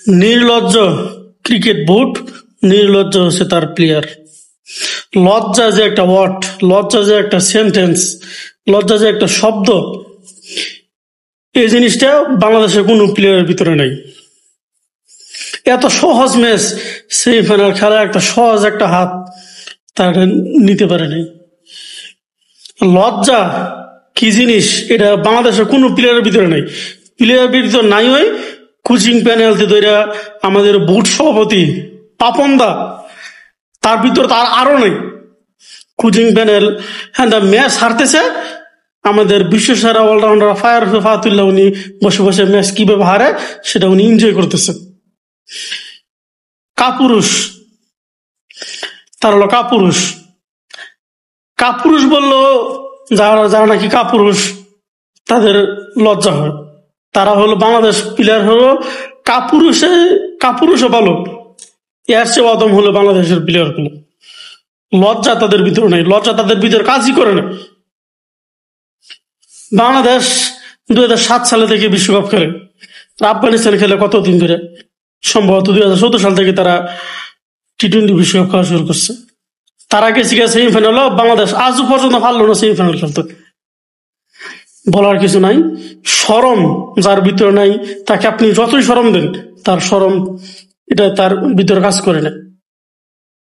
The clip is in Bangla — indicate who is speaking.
Speaker 1: নির্লজ্জ ক্রিকেট বোর্ড, নির্লজ্জ হচ্ছে তার প্লেয়ার। লজ্জা যে একটা ওয়ার্ড, লজ্জা যে একটা সেন্টেন্স, লজ্জা যে একটা শব্দ, এই জিনিসটা বাংলাদেশের কোনো প্লেয়ারের ভিতরে নাই। এত সহজ ম্যাচ, সেমিফাইনাল খেলা, একটা সহজ একটা হাত তারা নিতে পারে নাই। লজ্জা কি জিনিস এটা বাংলাদেশের কোনো প্লেয়ারের ভিতরে নাই। প্লেয়ারের ভিতরে নাই হয় কোচিং প্যানেলতে ধরে আমাদের বোর্ড সভাপতি পাপনদা, তার ভিতরে তার আরো নেই কোচিং প্যানেল। হ্যাঁ, ম্যাচ হারতেছে, আমাদের বিশ্বসেরা অলরাউন্ডার ফায়াতুল্লাহ উনি বসে বসে ম্যাচ কিভাবে হারে সেটা উনি এনজয় করতেছে। কাপুরুষ, তার হলো কাপুরুষ। কাপুরুষ বললো যারা যারা নাকি কাপুরুষ তাদের লজ্জা হয়। তারা হলো বাংলাদেশ প্লেয়ার হলো কাপুরুষও ভালো, এর চেয়ে অদম হলো বাংলাদেশের প্লেয়ার গুলো। লজ্জা তাদের ভিতরে নেই, লজ্জা তাদের ভিতরে কাজই করে না। বাংলাদেশ 2007 সালে থেকে বিশ্বকাপ খেলে, আফগানিস্তান খেলে কতদিন ধরে, সম্ভবত 2014 সাল থেকে তারা টি-20 বিশ্বকাপ খেলা শুরু করছে। তারা গেছে সেমিফাইনাল, বাংলাদেশ আজও পর্যন্ত পারলো না সেমিফাইনাল খেলতে। বলার কিছু নাই। শরম যার ভিতরে নাই তাকে আপনি যতই শরম দেন, তার শরম এটা তার ভিতরে কাজ করে না।